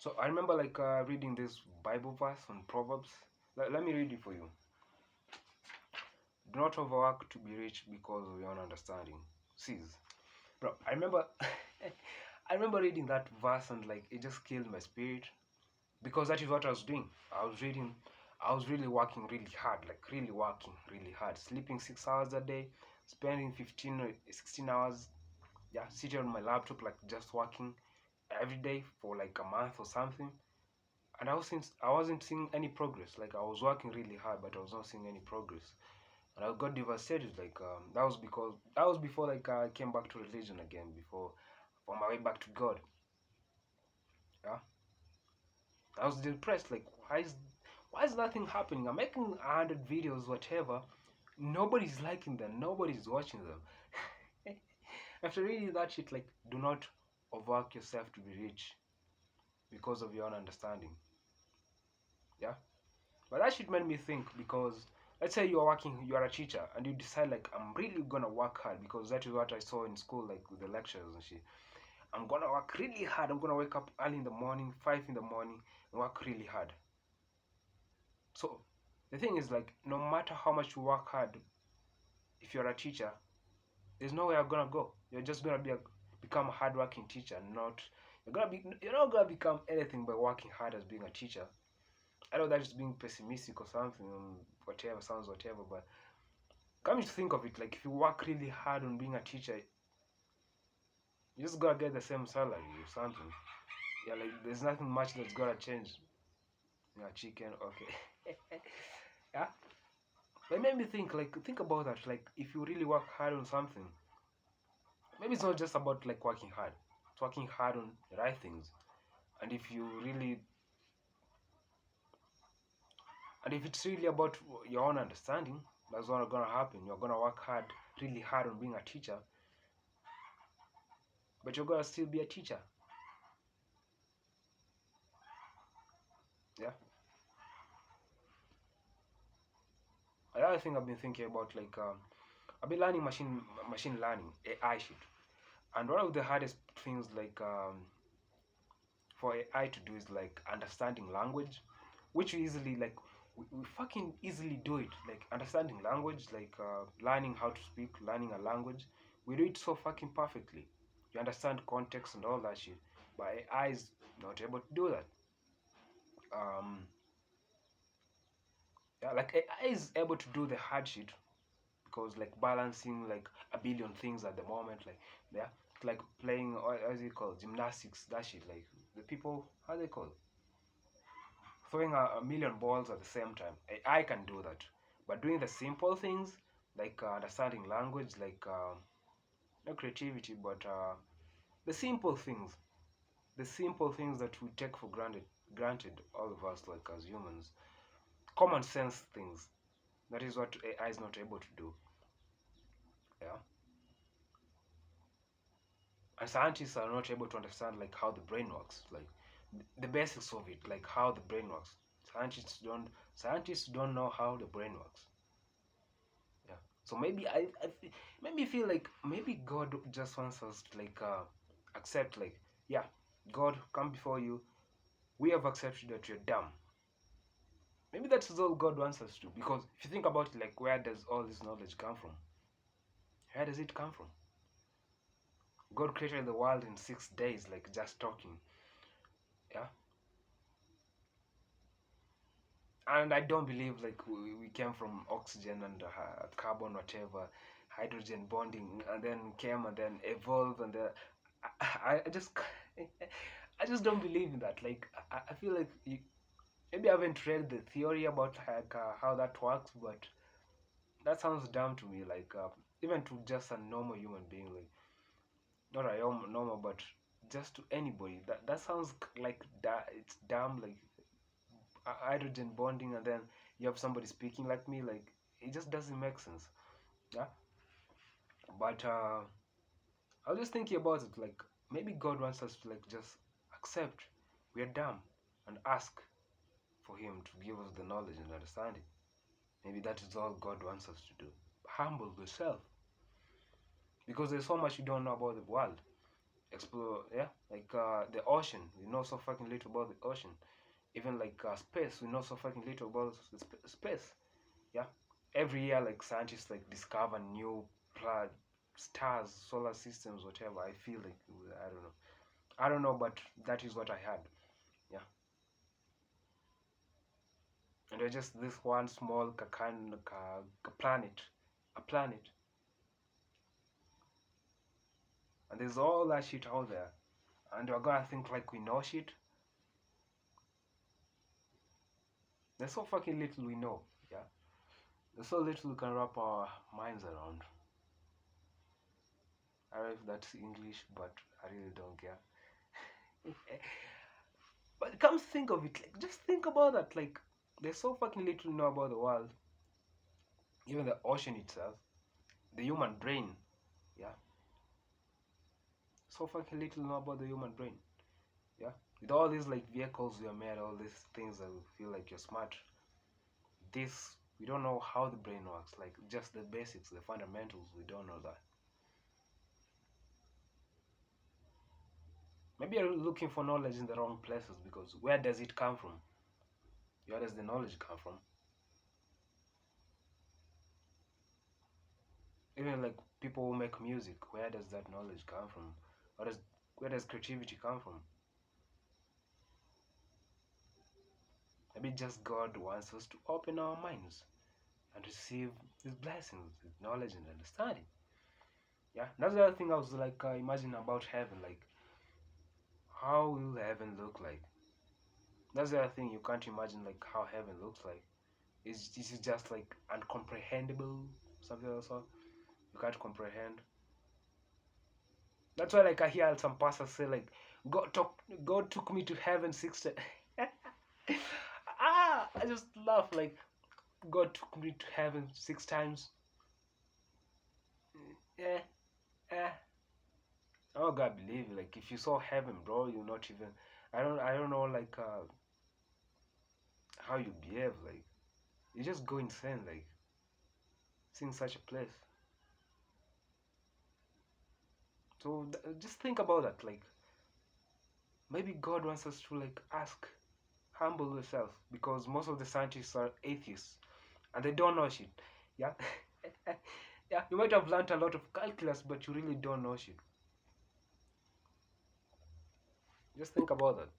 So I remember like reading this Bible verse on Proverbs. Let me read it for you. Do not overwork to be rich because of your own understanding. Cease. Bro, I remember I remember reading that verse and like it just killed my spirit because that is what I was doing. I was really working really hard, like really working really hard, sleeping 6 hours a day, spending 15 or 16 hours, yeah, sitting on my laptop, like just working every day for like a month or something. And I wasn't seeing any progress. Like I was working really hard, but I was not seeing any progress. And I got devastated. Like that was before like I came back to religion again, before on my way back to God. Yeah, I was depressed. Like why is nothing happening? I'm making 100 videos, whatever. Nobody's liking them. Nobody's watching them. After reading that shit, like do not overwork yourself to be rich because of your own understanding. Yeah, but that shit made me think because let's say you are a teacher and you decide like I'm really gonna work hard because that is what I saw in school, like with the lectures and shit. I'm gonna work really hard. I'm gonna wake up early in the morning, 5 in the morning, and work really hard. So the thing is like no matter how much you work hard, if you're a teacher, there's nowhere you're gonna go. You're just gonna become a hardworking teacher, not you're not gonna become anything by working hard as being a teacher. I know that is being pessimistic or something, whatever sounds whatever, but coming to think of it, like if you work really hard on being a teacher, you just gotta get the same salary or something. Yeah, like there's nothing much that's gonna change. Yeah, chicken, okay. Yeah, but it made me think, like, think about that. Like, if you really work hard on something, maybe it's not just about like working hard. It's working hard on the right things. And if you really, and if it's really about your own understanding, that's what's gonna happen. You're gonna work hard, really hard on being a teacher, but you're gonna still be a teacher. Yeah. Another thing I've been thinking about, like, I've been learning machine learning, AI shit, and one of the hardest things, like, for AI to do is like understanding language, which we easily like. We fucking easily do it, like understanding language, like learning how to speak, learning a language. We do it so fucking perfectly. You understand context and all that shit, but AI is not able to do that. Um, yeah, like AI is able to do the hard shit because like balancing like a billion things at the moment, like yeah, like playing what is it called, gymnastics, that shit. Like the people, how they call, throwing a million balls at the same time. I can do that, but doing the simple things like understanding language, like not creativity, but the simple things, the simple things that we take for granted, all of us, like as humans, common sense things. That is what AI is not able to do. Yeah. And scientists are not able to understand like how the brain works, like the basics of it, like how the brain works. Scientists don't know how the brain works. Yeah. So maybe maybe feel like maybe God just wants us to like accept, like, yeah, God come before you, we have accepted that you're dumb. Maybe that's all God wants us to, because if you think about it, like, where does all this knowledge come from? Where does it come from? God created the world in 6 days, like just talking. Yeah. And I don't believe like we came from oxygen and carbon, whatever, hydrogen bonding, and then came and then evolved, and then I just I just don't believe in that. Like I feel like maybe I haven't read the theory about like how that works, but that sounds dumb to me. Like even to just a normal human being, like not a normal, but just to anybody, that sounds like it's dumb. Like hydrogen bonding, and then you have somebody speaking like me, like it just doesn't make sense. Yeah, but I was just thinking about it, like maybe God wants us to like just accept we are dumb and ask for him to give us the knowledge and understanding. Maybe that is all God wants us to do. Humble yourself, because there's so much you don't know about the world. explore, yeah, like the ocean. We know so fucking little about the ocean. Even like space, we know so fucking little about space. Yeah, every year like scientists like discover new stars, solar systems, whatever. I feel like I don't know, but that is what I had. Yeah, and we're just this one small planet, a planet, and there's all that shit out there, and we're gonna think like we know shit. There's so fucking little we know. Yeah, there's so little we can wrap our minds around. I don't know if that's English, but I really don't care. But come think of it, like just think about that. Like there's so fucking little we know about the world, even the ocean itself, the human brain. Yeah, so fucking little we know about the human brain. Yeah, with all these like vehicles we are made, all these things that we feel like you're smart. This we don't know how the brain works. Like just the basics, the fundamentals. We don't know that. Maybe you're looking for knowledge in the wrong places because where does it come from? Where does the knowledge come from? Even like people who make music, where does that knowledge come from? Where does creativity come from? Maybe just God wants us to open our minds and receive His blessings, His knowledge and understanding. Yeah, that's the other thing I was like imagining about heaven. Like, how will heaven look like? That's the other thing you can't imagine like how heaven looks like. Is this is just like uncomprehendable, something else you can't comprehend. That's why like I hear some pastors say like God took me to heaven 6 times. I just laugh like God took me to heaven 6 times. Yeah, yeah. Oh God, believe it. Like if you saw heaven, bro, you're not even. I don't know like how you behave. Like you just go insane. Like seeing such a place. So just think about that. Like maybe God wants us to like ask, humble yourself, because most of the scientists are atheists and they don't know shit. Yeah, yeah. You might have learned a lot of calculus, but you really don't know shit. Just think about that.